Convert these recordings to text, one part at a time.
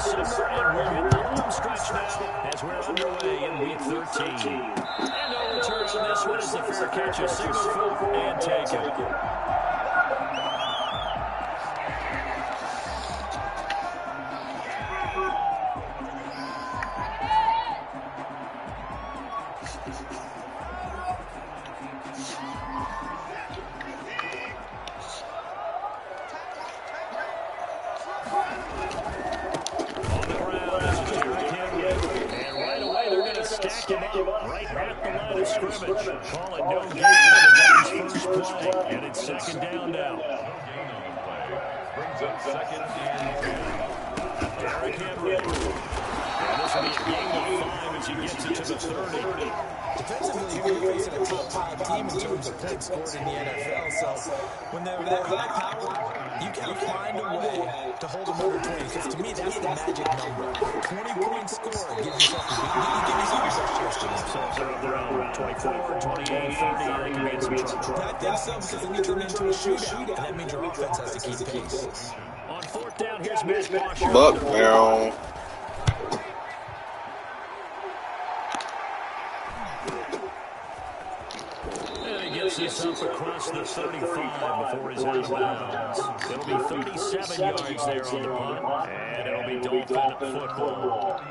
the summer, and we're in the home stretch now as we're underway in Week 13. And no return on this one as the fair catch a single foot and take it. Right at the line of scrimmage. Call it no gain on the Guns' first play. And it's second down now. Brings up second and 10. Derrick Henry. And this will be a game of 5 as he gets it to the 30. Defensively, you're facing a top 5 team in terms of points scored in the NFL. So when they're that high power, you got to find a way to hold them under 20. Because to me, that's the magic number. 20-point score. Give yourself a So they're up around 24, 28, 30. They can be in some trouble. I think so, because it leads them into a shootout. And that means your offense has to keep pace. On fourth down, here's Matt Marshall. Buck down. This up across the 35 before he's out of bounds. It'll be 37 yards there on the punt, and it'll be Dolphin football.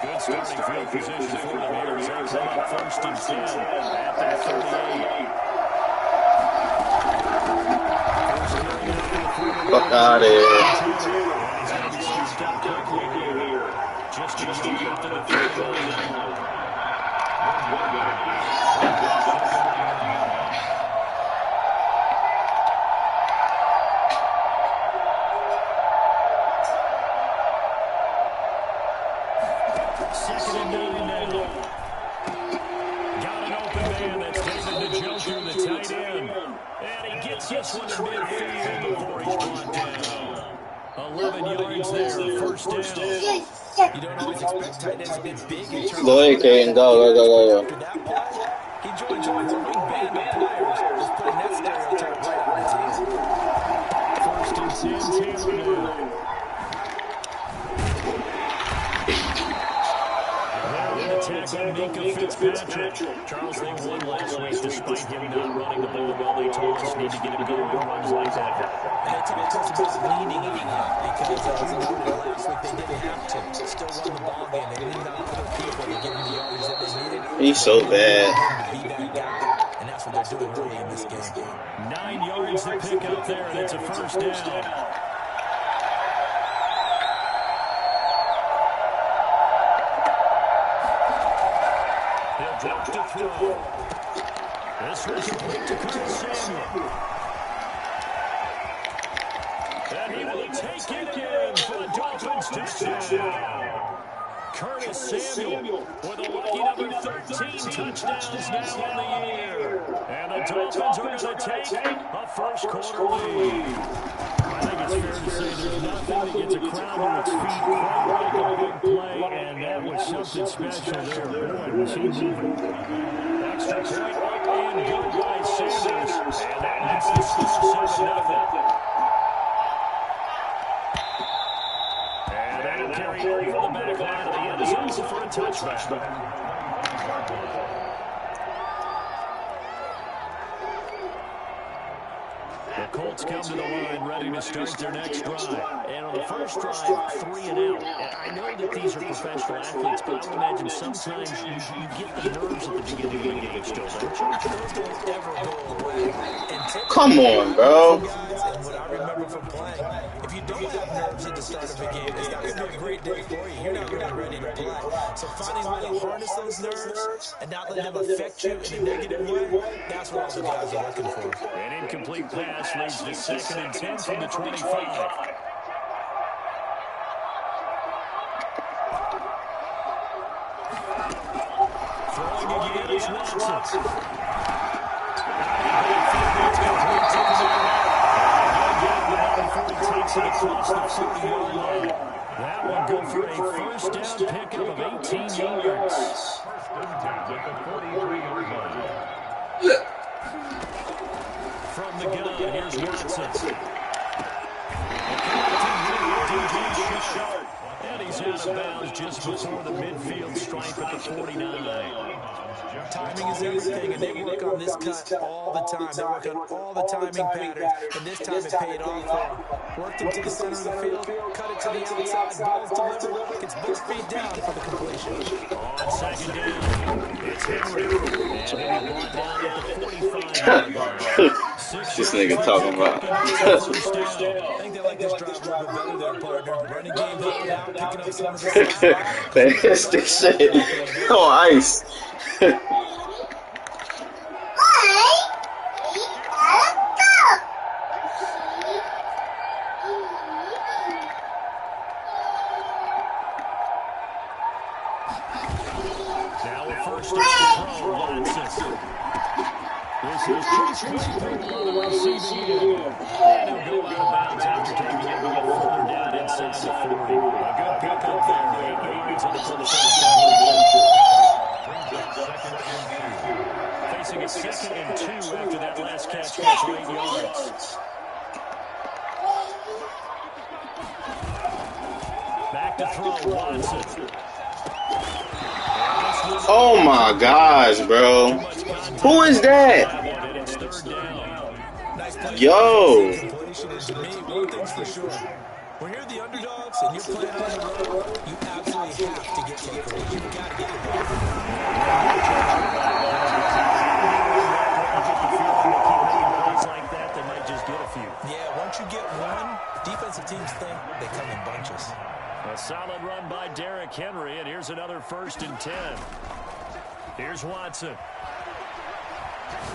Good starting field position for them here as they come up first and 10 at their 38. Fuck out of here. Second and 9 now. Got an open man. That's David Njoku, the tight end. And he gets this one to midfield before he's brought down. 11 yards there, first down. You don't always expect tight ends to be big in terms Go ahead, Caden. Go. after that play. He joins a growing band of players who's putting that stereotype right on the team. First and 10, Taylor. Tackle Minkah Fitzpatrick. Charles, they won last week despite him not running the ball well. They told us need to get him going on runs like that. And they talked about leaning in because as you noted last week, they didn't have to still run the ball game. They didn't have other people to give them the yards that they needed. He's so bad. Be that guy, and that's what they're doing early in this game. 9 yards to pick up there, and it's a first down. Drop to throw. This one complete to Curtis Samuel. And he will take it in for the Dolphins touchdown. Curtis Samuel with a lucky number 13 touchdowns now on the year. And the Dolphins are going to take a first quarter lead. I think it's fair to say there's nothing that gets a crowd to its feet quite like a big play, and that was something special there. Boy, was he moving. Extra point up and go by Sanders, and that makes the score 7-0. And that'll carry over the back line of the end zone for a touchback. The Colts come to the line ready to start their next drive. And on the first drive, 3 and out. And I know that these are professional athletes, but I would imagine sometimes you get the nerves at the beginning of the game still, don't you? Those don't ever go away. Come on, bro. And what I remember from playing, if you don't have nerves at the start of a game, it's not going to be a great day for you. You're not really ready to play. So finding a way to harness those nerves and not let them affect you in a negative way, that's what all the guys are looking for. An incomplete pass leads to second and 10 from the 25. Throwing again is Watson. Takes it across the 40-yard line. That one good for a first down pickup of 18 yards. at the 43-yard line. From the gun, here's Watson. And he's out of bounds just before the midfield stripe at the 49. Timing is everything, and they work on this cut all the time. They work on all the timing patterns, and this time it paid off for them. Worked it to the center of the field, cut it to the outside, ball's delivered, gets both feet down for the completion. On second down, it's Henry. And he'll be brought down at the 45-yard line. This nigga talking about. I think they like this drive a little bit better there, partner. Running game helping out, picking up some of the slack. That's the shit on ice. Now a first down throw, Watson. This is just through on the receiving end. And he'll go out of bounds after taking it a little further down inside the 40. A good pickup there. 8 yards on the first down. Facing a 2nd and 2 after that last catch for 8 yards. Back to throw, Watson. Oh my gosh, bro. Who is that? Yo. One thing's for sure. When you're the underdogs and you're playing on the road, you absolutely have to get takeaways. You've got to get it back. Like that, they might just get a few. Yeah, once you get one, defensive teams think they come in bunches. A solid run by Derrick Henry, and here's another 1st and 10. Here's Watson.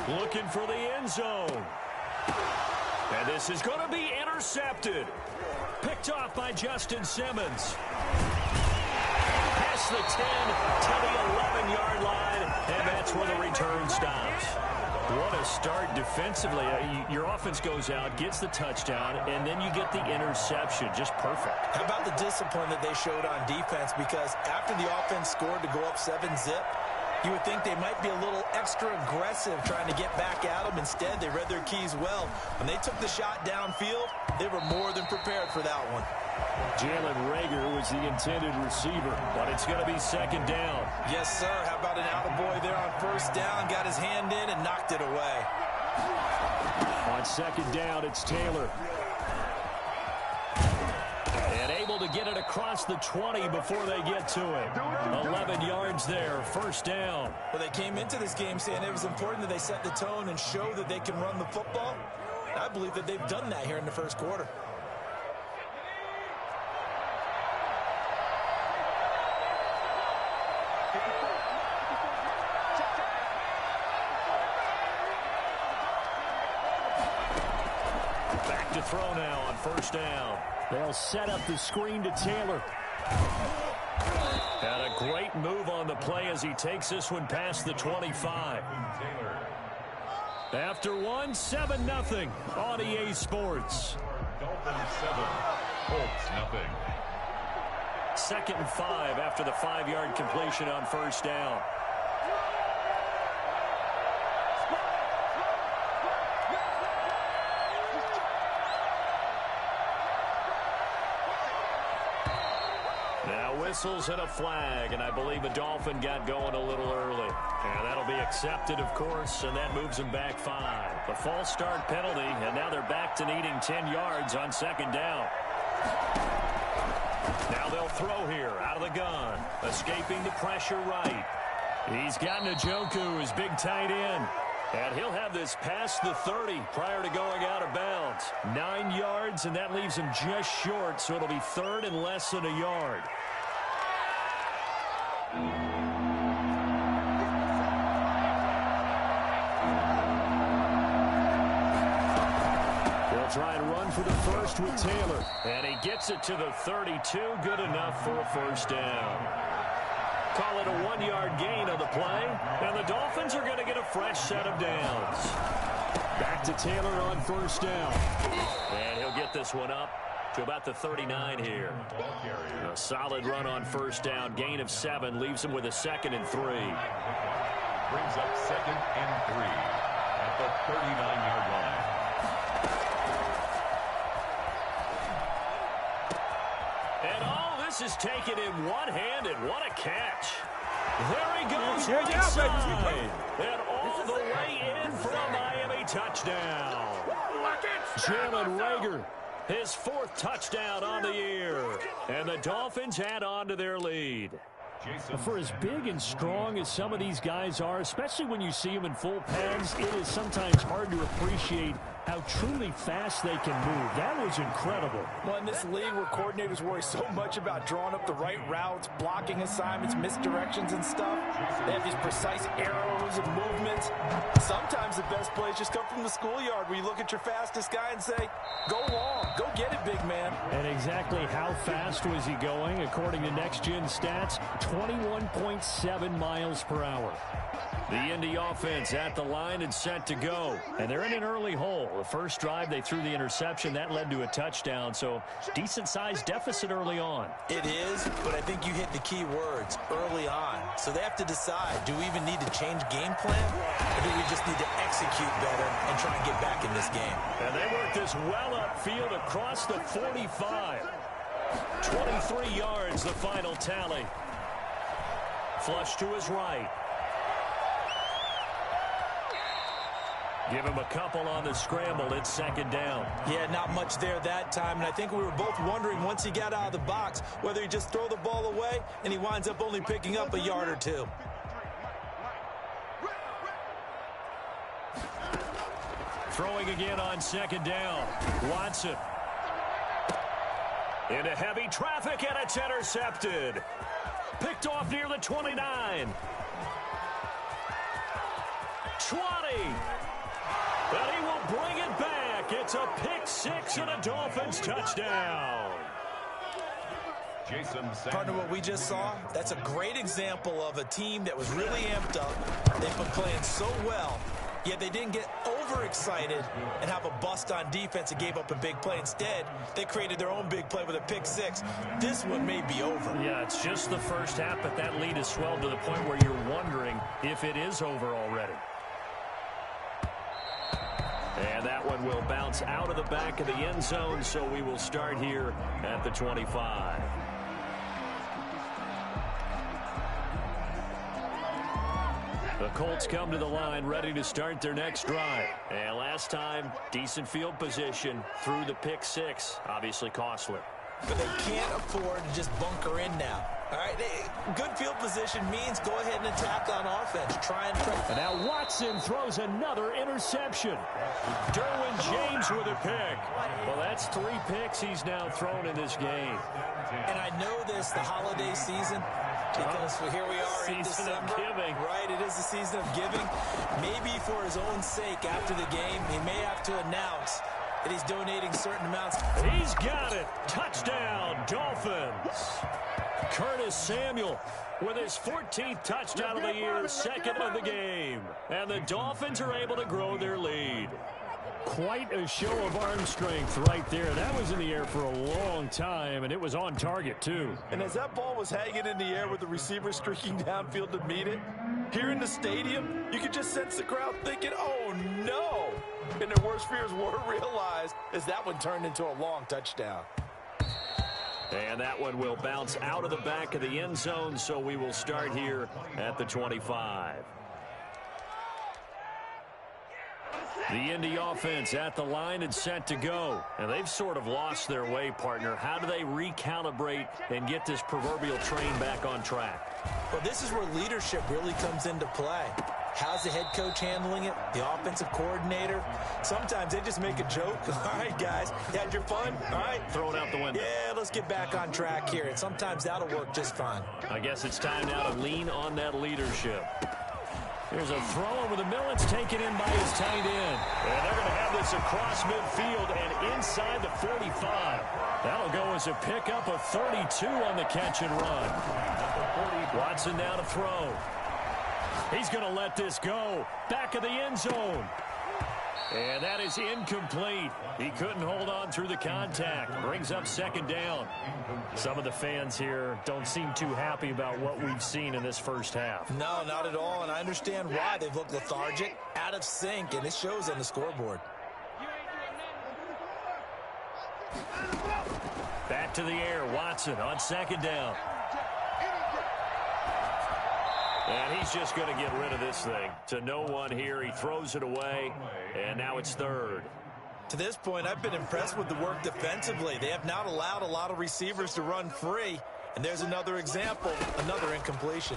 Looking for the end zone. And this is going to be intercepted. Picked off by Justin Simmons. Past the 10 to the 11-yard line, and that's where the return stops. What a start defensively. Your offense goes out, gets the touchdown, and then you get the interception. Just perfect. How about the discipline that they showed on defense? Because after the offense scored to go up 7-zip, you would think they might be a little extra aggressive trying to get back at them. Instead, they read their keys well. When they took the shot downfield, they were more than prepared for that one. Jalen Reagor was the intended receiver, but it's going to be 2nd down. Yes, sir. How about an attaboy there on 1st down? Got his hand in and knocked it away. On 2nd down, it's Taylor. And able to get it across the 20 before they get to it. 11 yards there, 1st down. Well, they came into this game saying it was important that they set the tone and show that they can run the football. I believe that they've done that here in the 1st quarter. Back to throw now on 1st down. They'll set up the screen to Taylor. And a great move on the play as he takes this one past the 25. After one, 7-0 on EA Sports. Dolphins 7, Colts 0. 2nd and 5 after the 5-yard completion on 1st down. Whistles and a flag, and I believe a Dolphin got going a little early. And that'll be accepted, of course, and that moves them back 5. A false start penalty, and now they're back to needing 10 yards on 2nd down. Now they'll throw here out of the gun, escaping the pressure right. He's got Njoku, his big tight end. And he'll have this past the 30 prior to going out of bounds. 9 yards, and that leaves him just short, so it'll be 3rd and less than a yard. They'll try and run for the first with Taylor. And he gets it to the 32. Good enough for a 1st down. Call it a 1-yard gain on the play. And the Dolphins are going to get a fresh set of downs. Back to Taylor on 1st down. And he'll get this one up to about the 39 here. A solid run on 1st down. Gain of 7 leaves him with a 2nd and 3. brings up 2nd and 3 at the 39-yard line. And all this is taken in one hand, and what a catch. There he goes, right side. And all the way in for a Miami touchdown. Jalen Reagor, his 4th touchdown on the year. And the Dolphins add on to their lead. For as big and strong as some of these guys are, especially when you see them in full pads, it is sometimes hard to appreciate how truly fast they can move. That was incredible. Well, in this league where coordinators worry so much about drawing up the right routes, blocking assignments, misdirections and stuff, they have these precise arrows and movements. Sometimes the best plays just come from the schoolyard where you look at your fastest guy and say, go long, go get it, big man. And exactly how fast was he going? According to Next Gen Stats, 21.7 miles per hour. The Indy offense at the line and set to go. And they're in an early hole. The first drive, they threw the interception. That led to a touchdown, so decent-sized deficit early on. It is, but I think you hit the key words, early on. So they have to decide, do we even need to change game plan? Or do we just need to execute better and try and get back in this game? And they work this well upfield across the 45. 23 yards, the final tally. Flush to his right. Give him a couple on the scramble. It's 2nd down. Yeah, not much there that time. And I think we were both wondering once he got out of the box whether he just throw the ball away and he winds up only picking up a yard or 2. Throwing again on 2nd down. Watson. Into heavy traffic, and it's intercepted. Picked off near the 29. 20. But he will bring it back. It's a pick 6 and a Dolphins touchdown. Partner, what we just saw, that's a great example of a team that was really amped up. They've been playing so well, yet they didn't get overexcited and have a bust on defense and gave up a big play. Instead, they created their own big play with a pick 6. This one may be over. Yeah, it's just the first half, but that lead has swelled to the point where you're wondering if it is over already. And that one will bounce out of the back of the end zone, so we will start here at the 25. The Colts come to the line ready to start their next drive. And last time, decent field position through the pick 6. Obviously costly. But they can't afford to just bunker in now. All right, good field position means go ahead and attack on offense. Try and press. And now Watson throws another interception. Derwin James with a pick. Well, that's 3 picks he's now thrown in this game. And I know this, the holiday season, because here we are in December. Season of giving. Right, it is the season of giving. Maybe for his own sake after the game, he may have to announce that he's donating certain amounts. He's got it. Touchdown, Dolphins. Curtis Samuel with his 14th touchdown of the year, 2nd of the game. And the Dolphins are able to grow their lead. Quite a show of arm strength right there. That was in the air for a long time, and it was on target, too. And as that ball was hanging in the air with the receiver streaking downfield to meet it, here in the stadium, you could just sense the crowd thinking, oh, no. And their worst fears were realized as that one turned into a long touchdown. And that one will bounce out of the back of the end zone, so we will start here at the 25. The Indy offense at the line and set to go. And they've sort of lost their way, partner. How do they recalibrate and get this proverbial train back on track? Well, this is where leadership really comes into play. How's the head coach handling it? The offensive coordinator? Sometimes they just make a joke. All right, guys, you had your fun? All right. Throw it out the window. Yeah, let's get back on track here. And sometimes that'll work just fine. I guess it's time now to lean on that leadership. Here's a throw over the middle. It's taken in by his tight end. And they're going to have this across midfield and inside the 45. That'll go as a pickup of 32 on the catch and run. Watson now to throw. He's going to let this go. Back of the end zone. And that is incomplete. He couldn't hold on through the contact. Brings up second down. Some of the fans here don't seem too happy about what we've seen in this first half. No, not at all, and I understand why. They've looked lethargic, out of sync, and it shows on the scoreboard. Back to the air, Watson on second down. And he's just going to get rid of this thing. To no one here, he throws it away, and now it's third. To this point, I've been impressed with the work defensively. They have not allowed a lot of receivers to run free, and there's another example, another incompletion.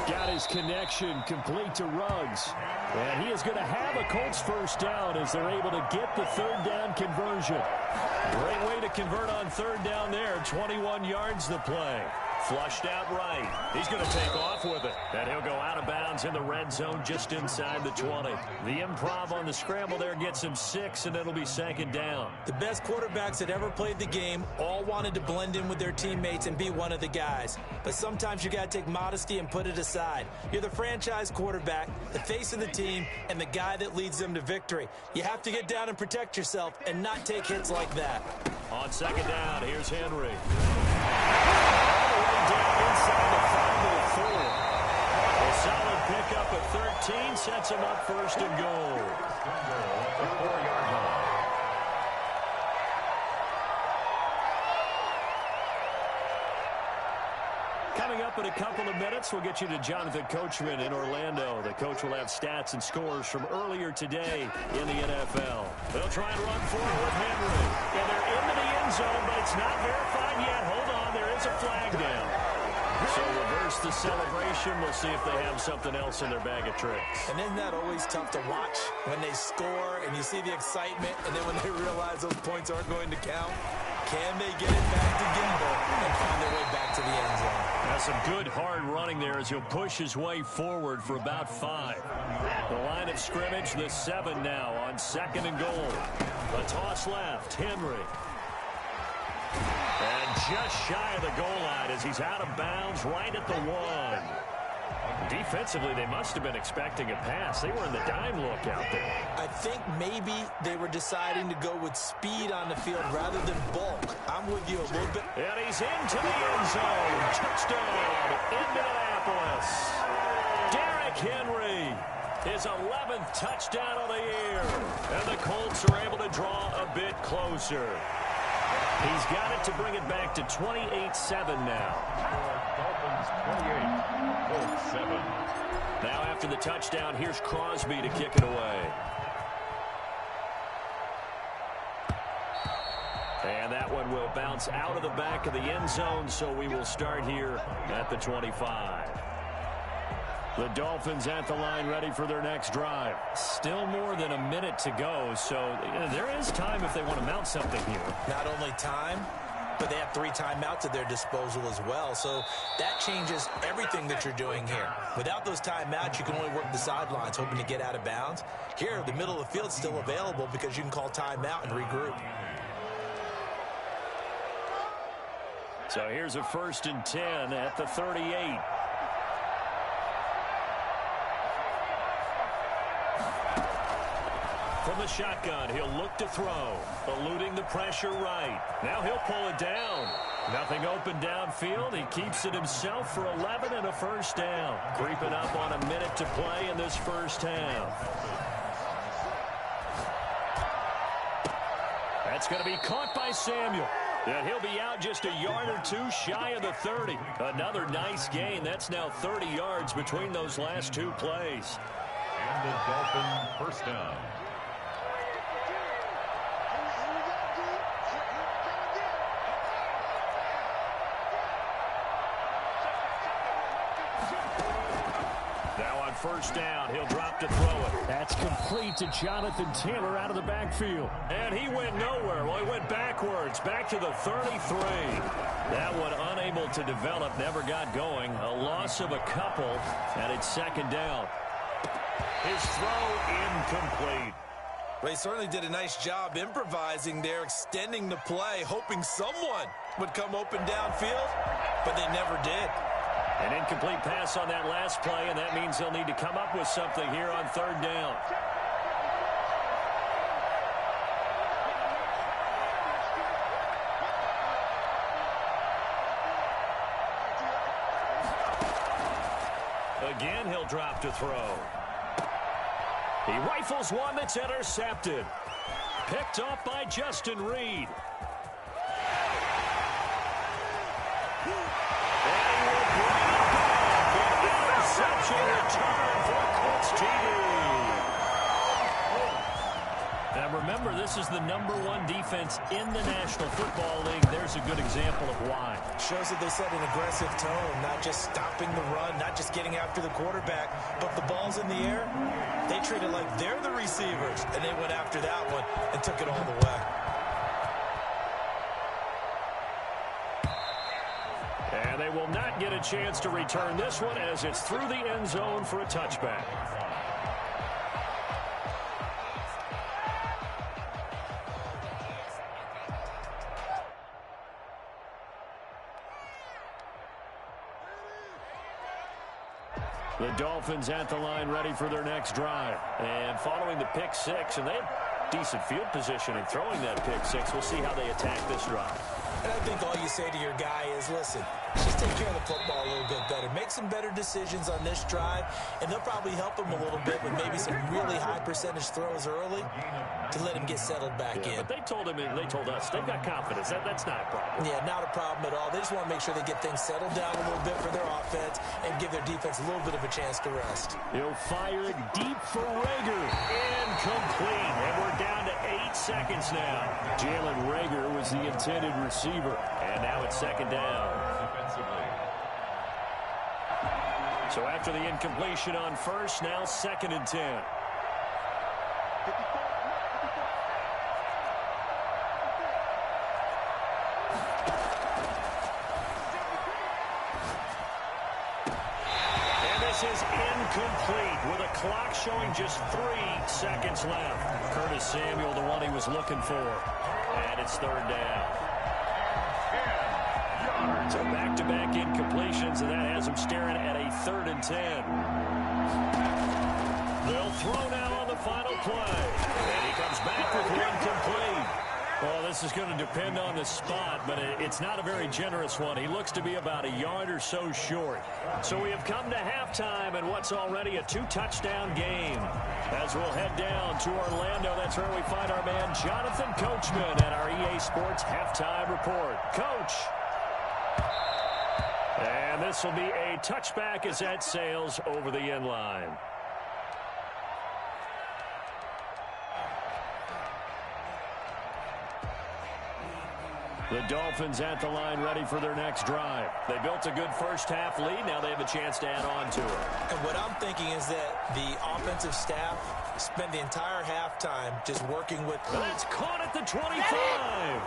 Got his connection complete to Ruggs. And he is going to have a Colts first down as they're able to get the third down conversion. Great way to convert on third down there. 21 yards the play. Flushed out right. He's going to take off with it. And he'll go out of bounds in the red zone just inside the 20. The improv on the scramble there gets him 6, and it'll be second down. The best quarterbacks that ever played the game all wanted to blend in with their teammates and be one of the guys. But sometimes you got to take modesty and put it aside. You're the franchise quarterback, the face of the team, and the guy that leads them to victory. You have to get down and protect yourself and not take hits like that. On second down, here's Henry. Down inside the 5 to the 4. A solid pickup at 13 sets him up first and goal. The 4-yard line. Coming up in a couple of minutes, we'll get you to Jonathan Coachman in Orlando. The coach will have stats and scores from earlier today in the NFL. They'll try and run forward with Henry. And they're into the end zone, but it's not verified yet. Hold on, there is a flag down. So reverse the celebration. We'll see if they have something else in their bag of tricks. And isn't that always tough to watch when they score and you see the excitement, and then when they realize those points aren't going to count? Can they get it back together and find their way back to the end zone? That's some good hard running there as he'll push his way forward for about 5. The line of scrimmage, the 7 now on second and goal. A toss left, Henry. And just shy of the goal line as he's out of bounds right at the 1. Defensively, they must have been expecting a pass. They were in the dime look out there. I think maybe they were deciding to go with speed on the field rather than bulk. I'm with you a little bit. And he's into the end zone. Touchdown, Indianapolis. Derrick Henry, his 11th touchdown of the year. And the Colts are able to draw a bit closer. He's got it to bring it back to 28-7 now. Dolphins 28, Colts 7. Now after the touchdown, here's Crosby to kick it away. And that one will bounce out of the back of the end zone, so we will start here at the 25. The Dolphins at the line ready for their next drive. Still more than a minute to go, so there is time if they want to mount something here. Not only time, but they have 3 timeouts at their disposal as well, so that changes everything that you're doing here. Without those timeouts, you can only work the sidelines, hoping to get out of bounds. Here, the middle of the field is still available because you can call timeout and regroup. So here's a 1st and 10 at the 38. From the shotgun, he'll look to throw, eluding the pressure right. Now he'll pull it down. Nothing open downfield. He keeps it himself for 11 and a first down. Creeping up on a minute to play in this first half. That's going to be caught by Samuel. And he'll be out just a yard or 2 shy of the 30. Another nice gain. That's now 30 yards between those last 2 plays. And the Dolphins first down. First down, he'll drop to throw it. That's complete to Jonathan Taylor out of the backfield. And he went nowhere. Well, he went backwards, back to the 33. That one unable to develop, never got going. A loss of a couple, and it's second down. His throw incomplete. Well, he certainly did a nice job improvising there, extending the play, hoping someone would come open downfield, but they never did. An incomplete pass on that last play, and that means they'll need to come up with something here on third down. Again, he'll drop to throw. He rifles one that's intercepted. Picked off by Justin Reed. Interception return for Colts TD. Now remember, this is the #1 defense in the National Football League. There's a good example of why. Shows that they set an aggressive tone, not just stopping the run, not just getting after the quarterback, but the ball's in the air. They treat it like they're the receivers, and they went after that one and took it all the way. And they will not get a chance to return this one as it's through the end zone for a touchback. The Dolphins at the line ready for their next drive. And following the pick six, and they have decent field position in throwing that pick six. We'll see how they attack this drive. And I think all you say to your guy is, listen, just take care of the football a little bit better. Make some better decisions on this drive, and they'll probably help him a little bit with maybe some really high percentage throws early to let him get settled back in. But they told us they've got confidence. That's not a problem. Yeah, not a problem at all. They just want to make sure they get things settled down a little bit for their offense and give their defense a little bit of a chance to rest. He'll fire it deep for Reagor. Incomplete. And we're down to 8 seconds now. Jalen Reagor was the intended receiver. And now it's second down. So after the incompletion on first, now 2nd and 10. And this is incomplete with a clock showing just 3 seconds left. Curtis Samuel, the one he was looking for. And it's 3rd down. So back-to-back incompletions, and that has him staring at a 3rd and 10. They'll throw now on the final play. And he comes back with one complete. Well, this is going to depend on the spot, but it's not a very generous one. He looks to be about a yard or so short. So we have come to halftime in what's already a 2-touchdown game. As we'll head down to Orlando, that's where we find our man Jonathan Coachman at our EA Sports Halftime Report. Coach. And this will be a touchback as that sails over the end line. The Dolphins at the line ready for their next drive. They built a good first half lead. Now they have a chance to add on to it. And what I'm thinking is that the offensive staff spent the entire halftime just working with... That's caught at the 25.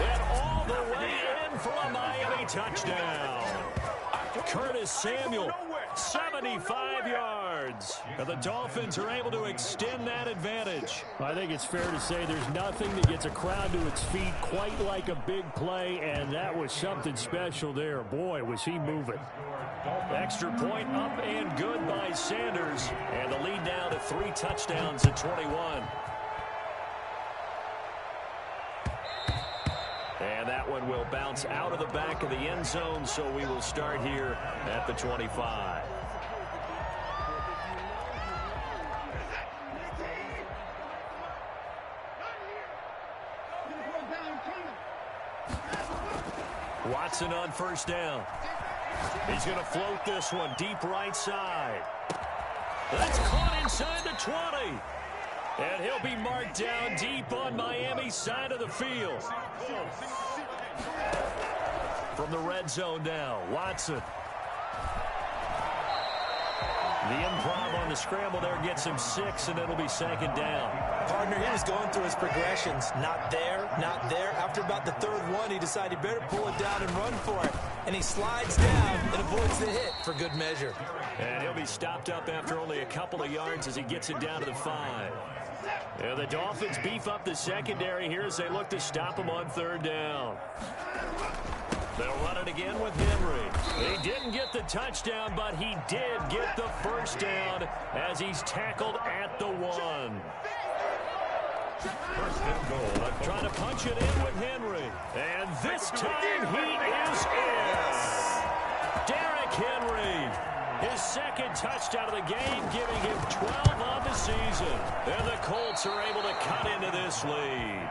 And all the way in for a Miami touchdown. Curtis Samuel, 75 yards. And the Dolphins are able to extend that advantage. I think it's fair to say there's nothing that gets a crowd to its feet quite like a big play, and that was something special there. Boy, was he moving. Extra point up and good by Sanders. And the lead down to 3 touchdowns at 21. And that one will bounce out of the back of the end zone, so we will start here at the 25. Watson on first down. He's going to float this one deep right side. That's caught inside the 20. And he'll be marked down deep on Miami's side of the field. From the red zone now, Watson. The improv on the scramble there gets him 6, and it'll be 2nd down. Partner, he was going through his progressions. Not there, not there. After about the 3rd one, he decided he better pull it down and run for it. And he slides down and avoids the hit for good measure. And he'll be stopped up after only a couple of yards as he gets it down to the 5. And the Dolphins beef up the secondary here as they look to stop him on 3rd down. They'll run it again with Henry. He didn't get the touchdown, but he did get the first down as he's tackled at the 1. First and goal. Trying to punch it in with Henry. And this time he is in. Derrick Henry. His second touchdown of the game, giving him 12 on the season. And the Colts are able to cut into this lead.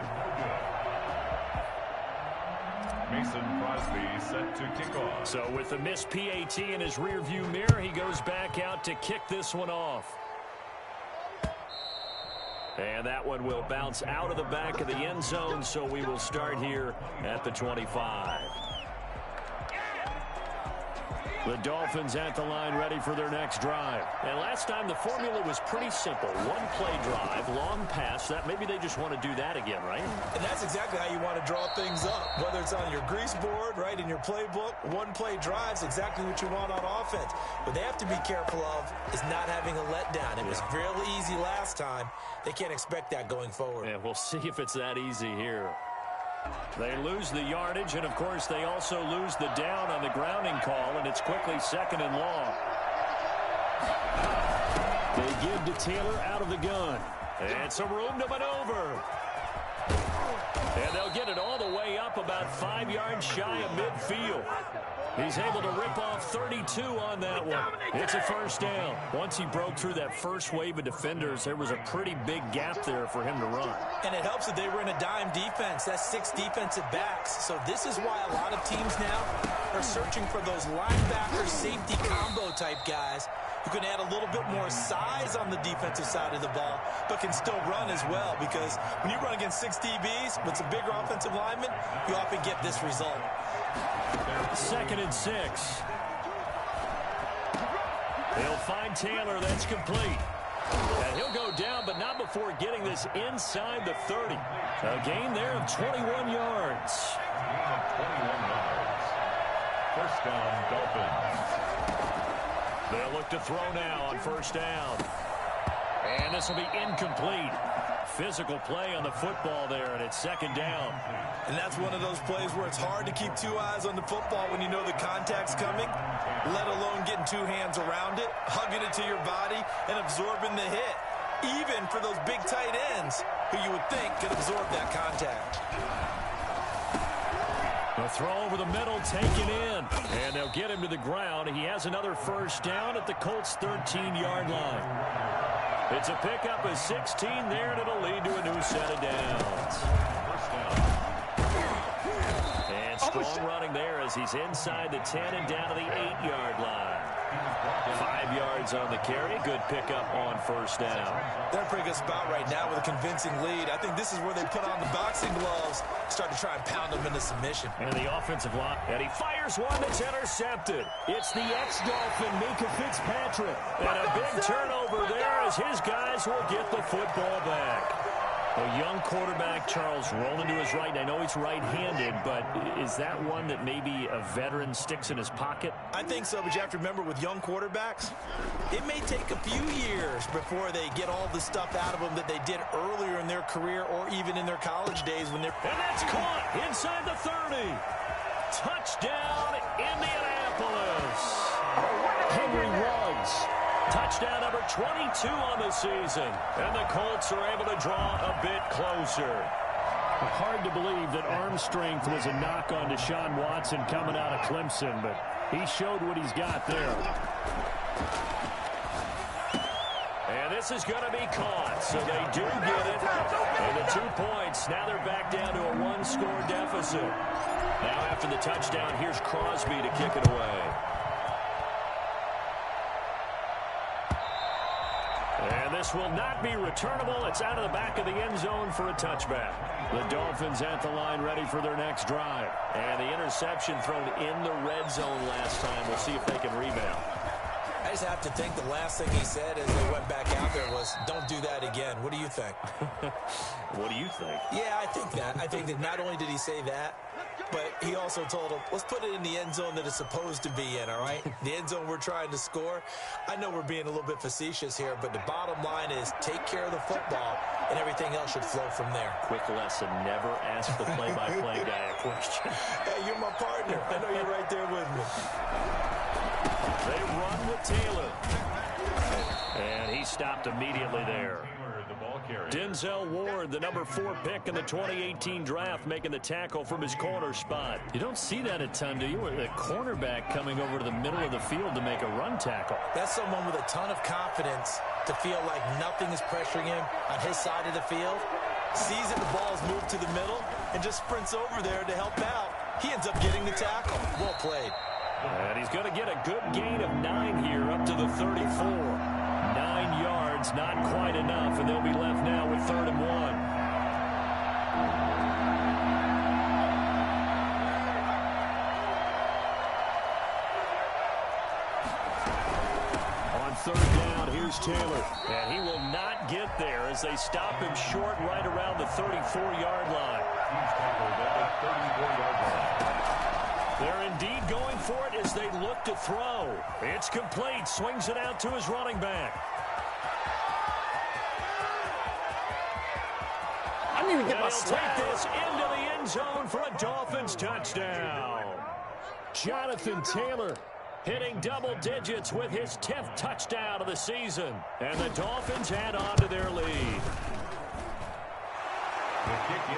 Mason Crosby set to kick off. So with the missed PAT in his rearview mirror, he goes back out to kick this one off. And that one will bounce out of the back of the end zone, so we will start here at the 25. The Dolphins at the line ready for their next drive. And last time the formula was pretty simple. One play drive, long pass. That maybe they just want to do that again, right? And that's exactly how you want to draw things up. Whether it's on your grease board, right, in your playbook, one play drives exactly what you want on offense. What they have to be careful of is not having a letdown. It was really easy last time. They can't expect that going forward. Yeah, we'll see if it's that easy here. They lose the yardage, and, of course, they also lose the down on the grounding call, and it's quickly second and long. They give to Taylor out of the gun. And some room to maneuver. And they'll get it all the way up about 5 yards shy of midfield. He's able to rip off 32 on that one. It's a first down. Once he broke through that first wave of defenders, there was a pretty big gap there for him to run. And it helps that they were in a dime defense. That's 6 defensive backs. So this is why a lot of teams now are searching for those linebacker safety combo type guys who can add a little bit more size on the defensive side of the ball, but can still run as well. Because when you run against 6 DBs with some bigger offensive linemen, you often get this result. 2nd and 6. He'll find Taylor. That's complete. And he'll go down, but not before getting this inside the 30. A gain there of 21 yards. 21 yards. First down, Dolphins. They'll look to throw now on first down. And this will be incomplete. Physical play on the football there, and it's 2nd down. And that's one of those plays where it's hard to keep 2 eyes on the football when you know the contact's coming, let alone getting 2 hands around it, hugging it to your body, and absorbing the hit. Even for those big tight ends who you would think could absorb that contact. The throw over the middle, taken in. And they'll get him to the ground. He has another first down at the Colts' 13-yard line. It's a pickup of 16 there, and it'll lead to a new set of downs. And strong running there as he's inside the 10 and down to the 8-yard line. 5 yards on the carry. Good pickup on first down. They're in a pretty good spot right now with a convincing lead. I think this is where they put on the boxing gloves, start to try and pound them into submission. And the offensive line. And he fires one that's intercepted. It's the ex-Dolphin, Minkah Fitzpatrick. And a big turnover there as his guys will get the football back. A young quarterback, Charles, rolling to his right. I know he's right-handed, but is that one that maybe a veteran sticks in his pocket? I think so, but you have to remember with young quarterbacks, it may take a few years before they get all the stuff out of them that they did earlier in their career or even in their college days when they're... And that's caught inside the 30. Touchdown, Indianapolis. Henry Ruggs. Touchdown number 22 on the season. And the Colts are able to draw a bit closer. Hard to believe that arm strength was a knock on Deshaun Watson coming out of Clemson, but he showed what he's got there. And this is going to be caught, so they do get it. And the 2 points, now they're back down to a 1-score deficit. Now after the touchdown, here's Crosby to kick it away. And this will not be returnable. It's out of the back of the end zone for a touchback. The Dolphins at the line ready for their next drive. And the interception thrown in the red zone last time. We'll see if they can rebound. I just have to think the last thing he said as they went back out there was, don't do that again. What do you think? What do you think? Yeah, I think that. I think that not only did he say that, but he also told him, let's put it in the end zone that it's supposed to be in, all right? The end zone we're trying to score. I know we're being a little bit facetious here, but the bottom line is take care of the football, and everything else should flow from there. Quick lesson, never ask the play-by-play guy a question. Hey, you're my partner. I know you're right there with me. They run with Taylor. And he stopped immediately there. Denzel Ward, the number 4 pick in the 2018 draft, making the tackle from his corner spot. You don't see that a ton, do you? A cornerback coming over to the middle of the field to make a run tackle. That's someone with a ton of confidence to feel like nothing is pressuring him on his side of the field. Sees that the ball's moved to the middle and just sprints over there to help out. He ends up getting the tackle. Well played. And he's going to get a good gain of 9 here up to the 34. 9 yards, not quite enough, and they'll be left now with 3rd and 1. On 3rd down, here's Taylor, and he will not get there as they stop him short right around the 34-yard line. They're indeed going for it as they look to throw. It's complete. Swings it out to his running back. I need to get my Take this into the end zone for a Dolphins touchdown. Jonathan Taylor hitting double digits with his 10th touchdown of the season. And the Dolphins add on to their lead.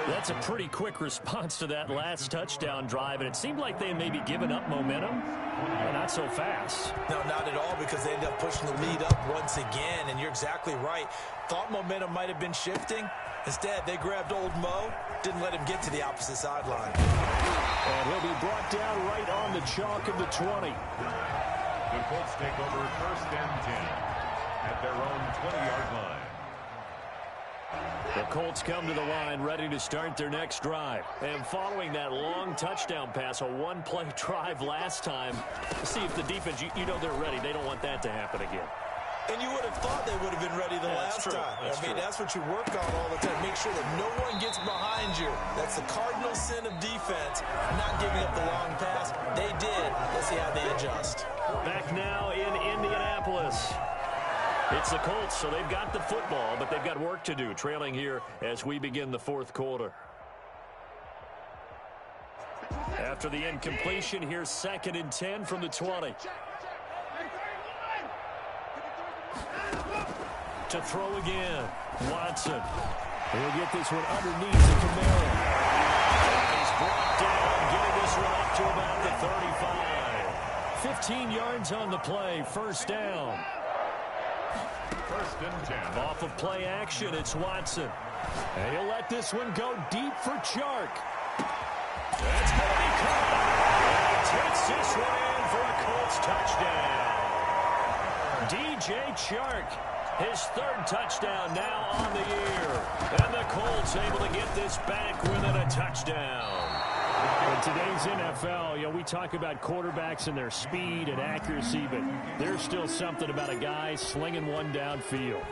That's a pretty quick response to that last touchdown drive, and it seemed like they had maybe given up momentum, but not so fast. No, not at all, because they ended up pushing the lead up once again, and you're exactly right. Thought momentum might have been shifting. Instead, they grabbed old Mo, didn't let him get to the opposite sideline. And he'll be brought down right on the chalk of the 20. The Colts take over 1st and 10 at their own 20-yard line. The Colts come to the line ready to start their next drive. And following that long touchdown pass, a one-play drive last time, see if the defense, you know they're ready. They don't want that to happen again. And you would have thought they would have been ready the last time. That's what you work on all the time. Make sure that no one gets behind you. That's the cardinal sin of defense, not giving up the long pass. They did. Let's see how they adjust. Back now in Indianapolis. It's the Colts, so they've got the football, but they've got work to do, trailing here as we begin the 4th quarter. After the incompletion, here's 2nd and 10 from the 20. To throw again, Watson. He'll get this one underneath to Kamara. He's brought down, getting this one up to about the 35. 15 yards on the play, 1st down. 1st and 10. Off of play action, it's Watson. And he'll let this one go deep for Chark. That's going to be caught. And he takes this one in for a Colts touchdown. DJ Chark, his 3rd touchdown now on the year. And the Colts able to get this back within a touchdown. In today's NFL, we talk about quarterbacks and their speed and accuracy, but there's still something about a guy slinging one downfield.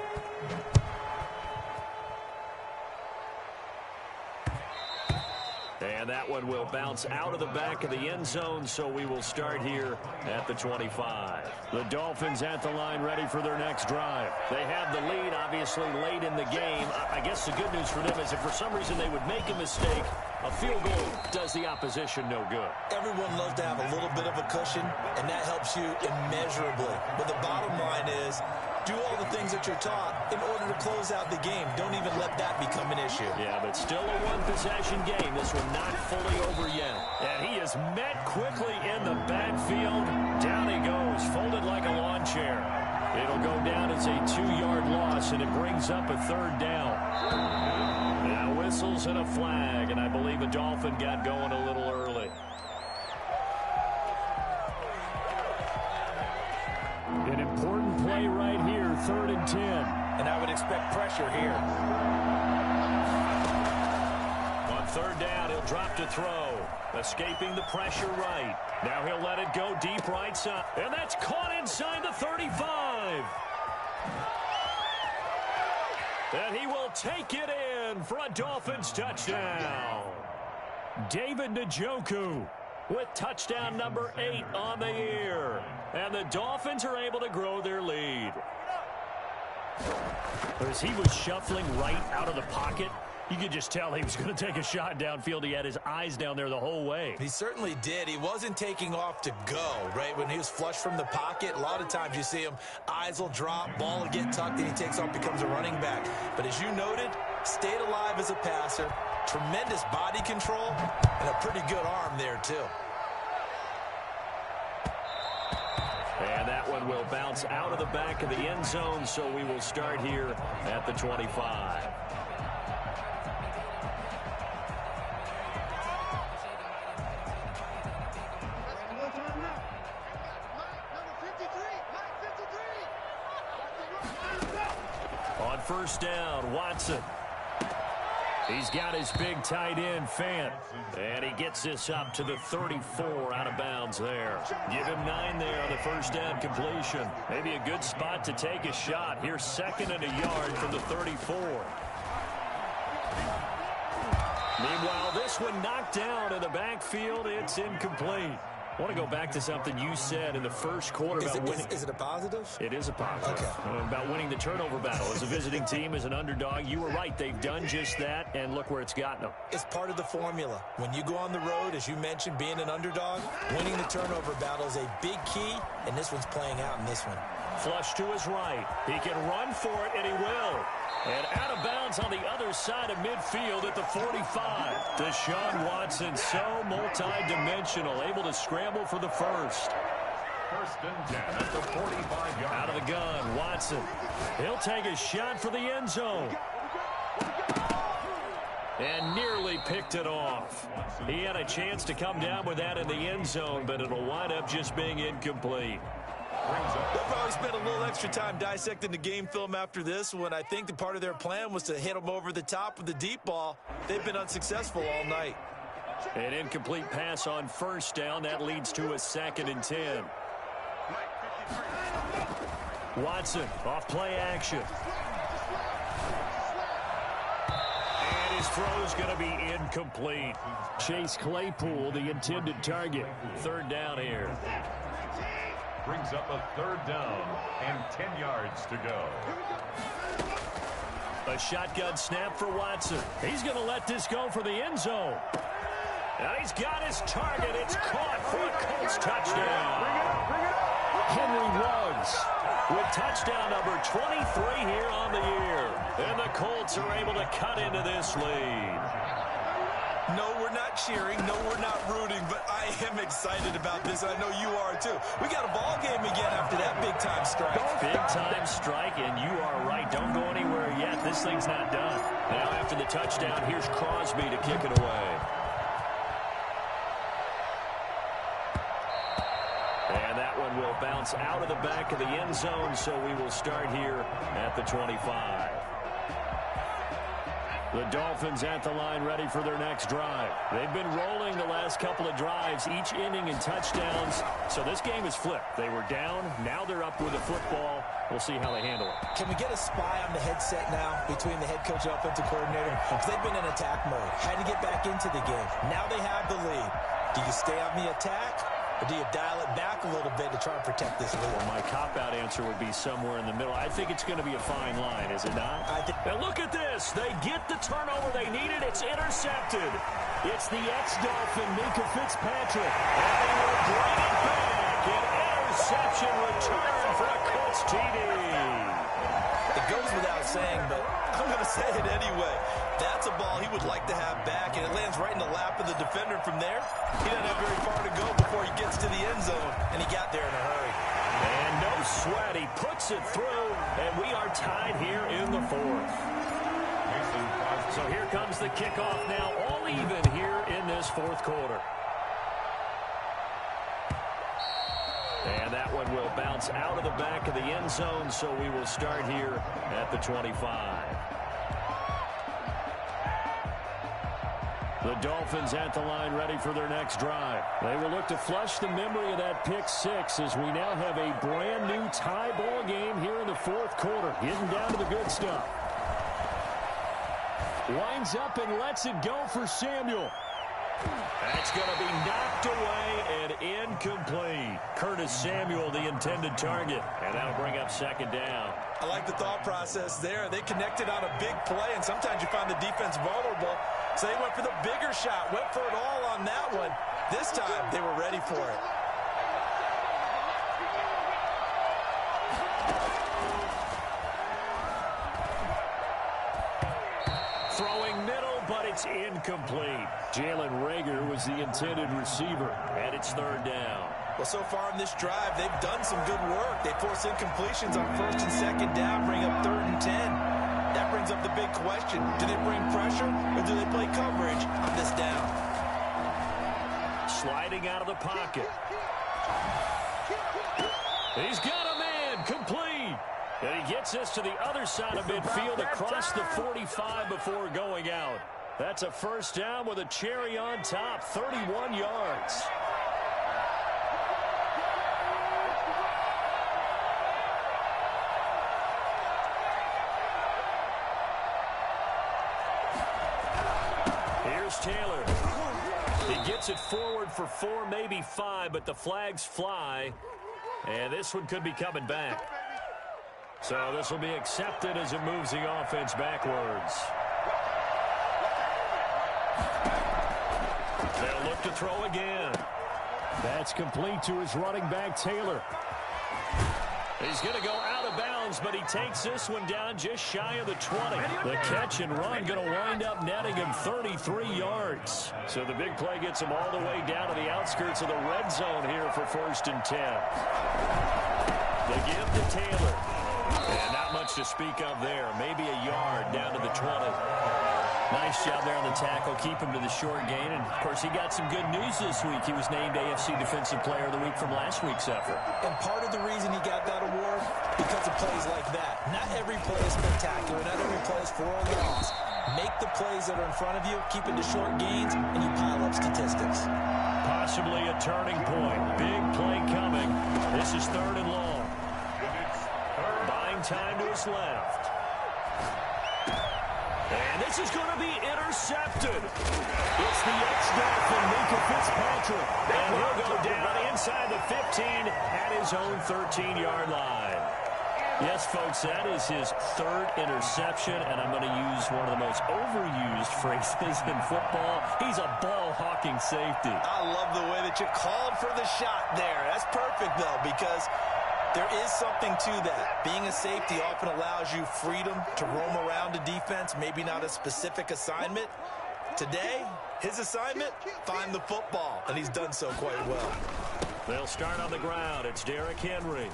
And that one will bounce out of the back of the end zone, so we will start here at the 25. The Dolphins at the line ready for their next drive. They have the lead, obviously, late in the game. I guess the good news for them is if for some reason they would make a mistake, a field goal does the opposition no good. Everyone loves to have a little bit of a cushion, and that helps you immeasurably. But the bottom line is, do all the things that you're taught in order to close out the game. Don't even let that become an issue. Yeah, but still a one-possession game. This one not fully over yet. And he is met quickly in the backfield. Down he goes, folded like a lawn chair. It'll go down as a 2-yard loss, and it brings up a 3rd down. Now whistles and a flag, and I believe a Dolphin got going a little early. An important play right here, 3rd and 10. And I would expect pressure here. On 3rd down, he'll drop to throw. Escaping the pressure right. Now he'll let it go deep right side. And that's caught inside the 35. And he will take it in for a Dolphins touchdown. David Njoku with touchdown number 8 on the year. And the Dolphins are able to grow their lead. As he was shuffling right out of the pocket, you could just tell he was going to take a shot downfield. He had his eyes down there the whole way. He certainly did. He wasn't taking off to go, right? When he was flush from the pocket, a lot of times you see him, eyes will drop, ball will get tucked, and he takes off, becomes a running back. But as you noted, stayed alive as a passer, tremendous body control, and a pretty good arm there, too. And that one will bounce out of the back of the end zone, so we will start here at the 25. On first down, Watson. He's got his big tight end, Fant. And he gets this up to the 34 out of bounds there. Give him 9 there on the first down completion. Maybe a good spot to take a shot. Here's 2nd and a yard from the 34. Meanwhile, this one knocked down in the backfield. It's incomplete. I want to go back to something you said in the first quarter about winning. Is it a positive? It is a positive. Okay. About winning the turnover battle. As a visiting team, as an underdog, you were right. They've done just that, and look where it's gotten them. It's part of the formula. When you go on the road, as you mentioned, being an underdog, winning the turnover battle is a big key, and this one's playing out in this one. Flush to his right. He can run for it, and he will. And out of bounds on the other side of midfield at the 45. Deshaun Watson, so multi-dimensional, able to scramble for the first. First and 10 at the 45-yard. Out of the gun, Watson. He'll take a shot for the end zone. And nearly picked it off. He had a chance to come down with that in the end zone, but it'll wind up just being incomplete. They'll probably spend a little extra time dissecting the game film after this one. I think the part of their plan was to hit them over the top with the deep ball. They've been unsuccessful all night. An incomplete pass on first down. That leads to a 2nd and 10. Watson off play action. And his throw is going to be incomplete. Chase Claypool, the intended target. 3rd down here. Brings up a 3rd down and 10 yards to go. A shotgun snap for Watson. He's going to let this go for the end zone. And he's got his target. It's caught for a Colts touchdown. Henry Ruggs with touchdown number 23 here on the year. And the Colts are able to cut into this lead. No, we're not cheering. No, we're not rooting, but I am excited about this. I know you are, too. We got a ball game again after that big-time strike. Big-time strike, and you are right. Don't go anywhere yet. This thing's not done. Now, after the touchdown, here's Crosby to kick it away. And that one will bounce out of the back of the end zone, so we will start here at the 25. The Dolphins at the line ready for their next drive. They've been rolling the last couple of drives, each inning in touchdowns. So this game is flipped. They were down. Now they're up with the football. We'll see how they handle it. Can we get a spy on the headset now between the head coach and offensive coordinator? Because they've been in attack mode. Had to get back into the game. Now they have the lead. Do you stay on the attack? Or do you dial it back a little bit to try and protect this lead? Well, my cop-out answer would be somewhere in the middle. I think it's going to be a fine line, is it not? Now look at this. They get the turnover they needed. It's intercepted. It's the ex-Dolphin, Minkah Fitzpatrick. And they will bring it back. An interception return for a Colts TD. It goes without saying, but I'm going to say it anyway. That's a ball he would like to have back, and it lands right in the lap of the defender from there. He doesn't have very far to go before he gets to the end zone, and he got there in a hurry. And no sweat. He puts it through, and we are tied here in the 4th. So here comes the kickoff now, all even here in this 4th quarter. And that one will bounce out of the back of the end zone, so we will start here at the 25. The Dolphins at the line ready for their next drive. They will look to flush the memory of that pick 6 as we now have a brand new tie ball game here in the 4th quarter. Getting down to the good stuff. Winds up and lets it go for Samuel. That's going to be knocked away and incomplete. Curtis Samuel, the intended target. And that'll bring up second down. I like the thought process there. They connected on a big play, and sometimes you find the defense vulnerable. So they went for the bigger shot, went for it all on that one. This time, they were ready for it. Throwing middle, but it's incomplete. Jalen Reagor was the intended receiver, and it's third down. Well, so far in this drive, they've done some good work. They force incompletions on first and second down, bring up 3rd and 10. That brings up the big question. Do they bring pressure, or do they play coverage on this down? Sliding out of the pocket. He's got a man, complete. And he gets this to the other side of midfield across the 45 before going out. That's a first down with a cherry on top, 31 yards. Here's Taylor. He gets it forward for 4, maybe 5, but the flags fly. And this one could be coming back. So this will be accepted as it moves the offense backwards. They'll look to throw again. That's complete to his running back, Taylor. He's going to go out of bounds, but he takes this one down just shy of the 20. The catch and run going to wind up netting him 33 yards. So the big play gets him all the way down to the outskirts of the red zone here for 1st and 10. The give to Taylor. And not much to speak of there. Maybe a yard down to the 20. Nice job there on the tackle. Keep him to the short gain. And, of course, he got some good news this week. He was named AFC Defensive Player of the Week from last week's effort. And part of the reason he got that award, because of plays like that. Not every play is spectacular. Not every play is for a loss. Make the plays that are in front of you, keep it to short gains, and you pile up statistics. Possibly a turning point. Big play coming. This is 3rd and long. Buying time to his left. And this is going to be intercepted. It's the ex-Dolphin, Minkah Fitzpatrick. And he'll go down inside the 15 at his own 13-yard line. Yes, folks, that is his 3rd interception, and I'm going to use one of the most overused phrases in football. He's a ball-hawking safety. I love the way that you called for the shot there. That's perfect, though, because there is something to that. Being a safety often allows you freedom to roam around a defense, maybe not a specific assignment. Today, his assignment, find the football, and he's done so quite well. They'll start on the ground. It's Derrick Henry.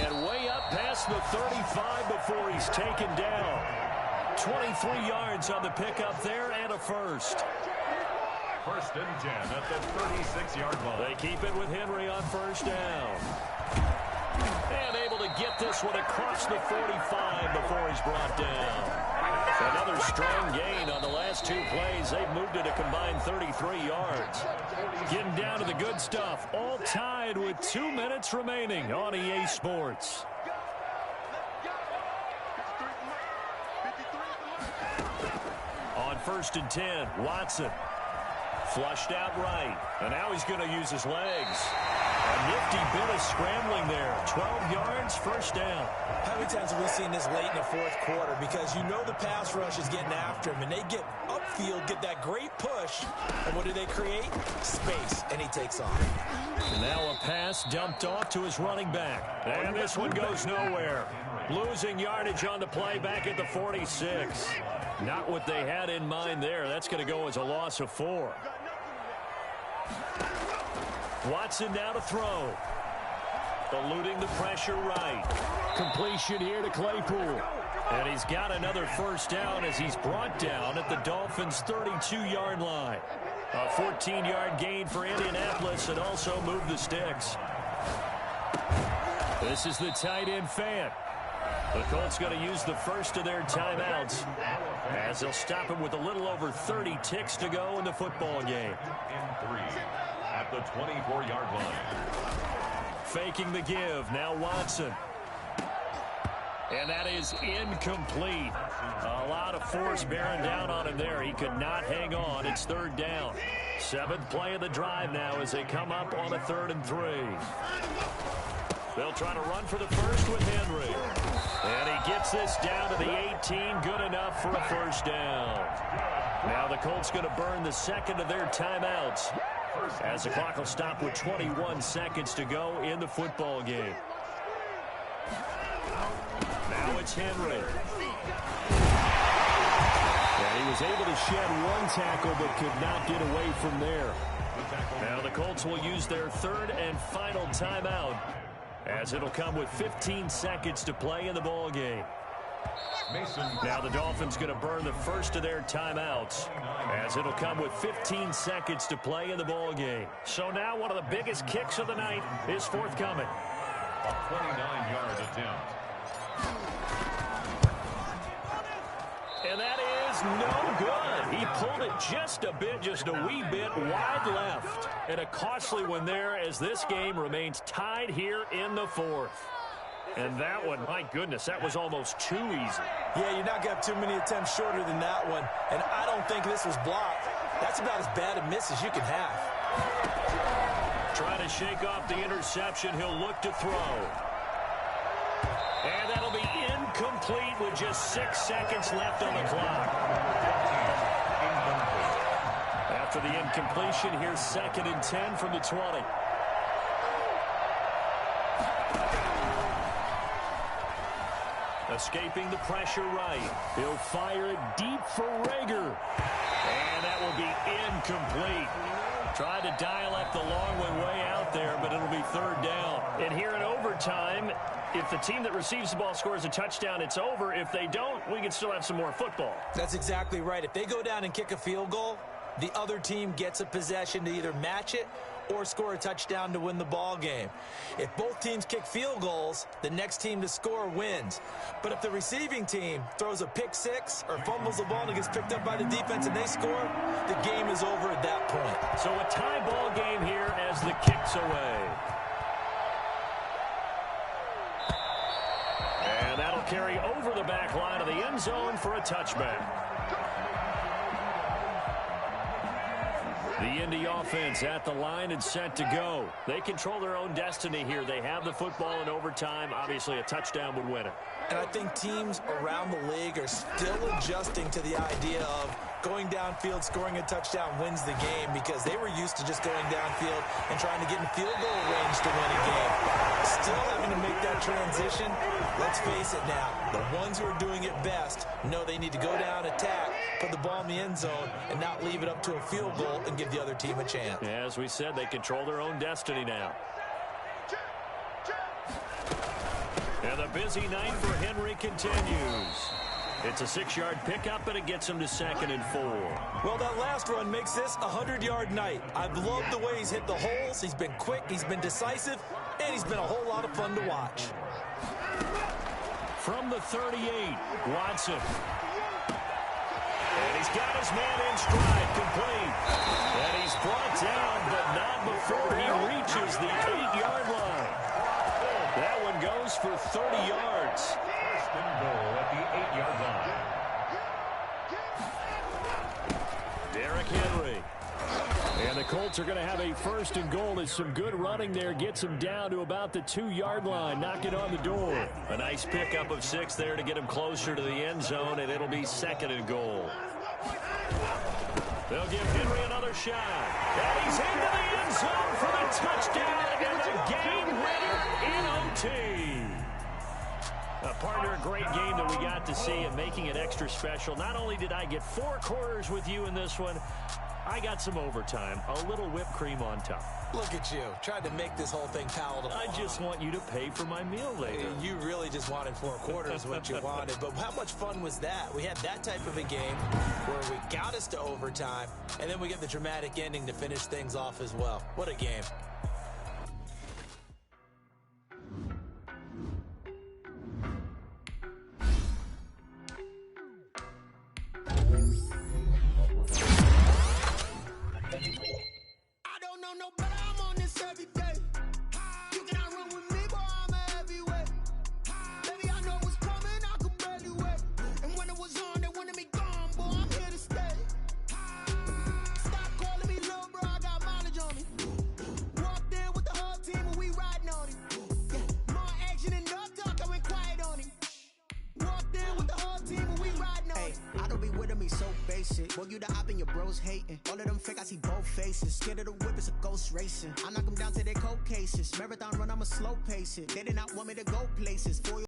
And way up past the 35 before he's taken down. 23 yards on the pickup there and a first. 1st and 10 at the 36-yard line. They keep it with Henry on first down. And able to get this one across the 45 before he's brought down. Another strong gain on the last 2 plays. They've moved it a combined 33 yards. Getting down to the good stuff. All tied with 2 minutes remaining on EA Sports. On 1st and 10, Watson. Flushed out right. And now he's going to use his legs. A nifty bit of scrambling there. 12 yards, first down. How many times have we seen this late in the 4th quarter? Because you know the pass rush is getting after him, and they get upfield, get that great push, and what do they create? Space, and he takes off. And now a pass dumped off to his running back. And this one goes nowhere. Losing yardage on the play back at the 46. Not what they had in mind there. That's going to go as a loss of 4. Watson now to throw. Eluding the pressure right. Completion here to Claypool. And he's got another first down as he's brought down at the Dolphins' 32-yard line. A 14-yard gain for Indianapolis and also moved the sticks. This is the tight end Fant. The Colts going to use the first of their timeouts as they'll stop him with a little over 30 ticks to go in the football game. And 3 at the 24-yard line. Faking the give. Now Watson. And that is incomplete. A lot of force bearing down on him there. He could not hang on. It's third down. Seventh play of the drive now as they come up on a 3rd and 3. They'll try to run for the first with Henry. And he gets this down to the 18. Good enough for a first down. Now the Colts going to burn the second of their timeouts as the clock will stop with 21 seconds to go in the football game. Now it's Henry. And he was able to shed one tackle but could not get away from there. Now the Colts will use their 3rd and final timeout as it'll come with 15 seconds to play in the ball game. Now the Dolphins going to burn the first of their timeouts as it'll come with 15 seconds to play in the ball game. So now one of the biggest kicks of the night is forthcoming. A 29-yard attempt. And that is no good. He pulled it just a wee bit wide left. And a costly one there as this game remains tied here in the 4th. And that one, my goodness, that was almost too easy. Yeah, you're not going to have too many attempts shorter than that one. And I don't think this was blocked. That's about as bad a miss as you can have. Trying to shake off the interception. He'll look to throw. And that'll be incomplete with just 6 seconds left on the clock. After the incompletion, here's 2nd and 10 from the 20. Escaping the pressure right. He'll fire it deep for Rager. And that will be incomplete. Tried to dial up the long one way out there, but it'll be 3rd down. And here in overtime, if the team that receives the ball scores a touchdown, it's over. If they don't, we can still have some more football. That's exactly right. If they go down and kick a field goal, the other team gets a possession to either match it or score a touchdown to win the ball game. If both teams kick field goals, the next team to score wins. But if the receiving team throws a pick six or fumbles the ball and it gets picked up by the defense and they score, the game is over at that point. So a tie ball game here as the kick's away. And that'll carry over the back line of the end zone for a touchback. The Indy offense at the line and set to go. They control their own destiny here. They have the football in overtime. Obviously, a touchdown would win it. And I think teams around the league are still adjusting to the idea of going downfield, scoring a touchdown wins the game, because they were used to just going downfield and trying to get in field goal range to win a game. Still having to make that transition. Let's face it now, the ones who are doing it best know they need to go down, attack, put the ball in the end zone, and not leave it up to a field goal and give the other team a chance. As we said, they control their own destiny now. And the busy night for Henry continues. It's a 6-yard pickup, and it gets him to 2nd and 4. Well, that last run makes this a 100-yard night. I've loved the way he's hit the holes. He's been quick, he's been decisive, and he's been a whole lot of fun to watch. From the 38, Watson. And he's got his man in stride, complete. And he's brought down, but not before he reaches the 8-yard line. That one goes for 30 yards. First and goal at the 8-yard line. Derrick Henry. And the Colts are going to have a first and goal as some good running there gets him down to about the 2-yard line, knocking on the door. A nice pickup of 6 there to get him closer to the end zone, and it'll be 2nd and goal. They'll give Henry another shot. And he's into the end zone for the touchdown and the game winner in OT. Partner, a great game that we got to see and making it extra special. Not only did I get 4 quarters with you in this one, I got some overtime, a little whipped cream on top. Look at you, tried to make this whole thing palatable. I just want you to pay for my meal later. You really just wanted 4 quarters, what you wanted. But how much fun was that? We had that type of a game where we got us to overtime, and then we get the dramatic ending to finish things off as well. What a game. You cannot run with me, boy, I'm a heavyweight. Baby, I know what's coming. you the op and your bros hating. All of them fake, I see both faces. Scared of the whip, it's a ghost racing. I knock them down to their cold cases. Marathon run, I'ma slow pace it. They did not want me to go places.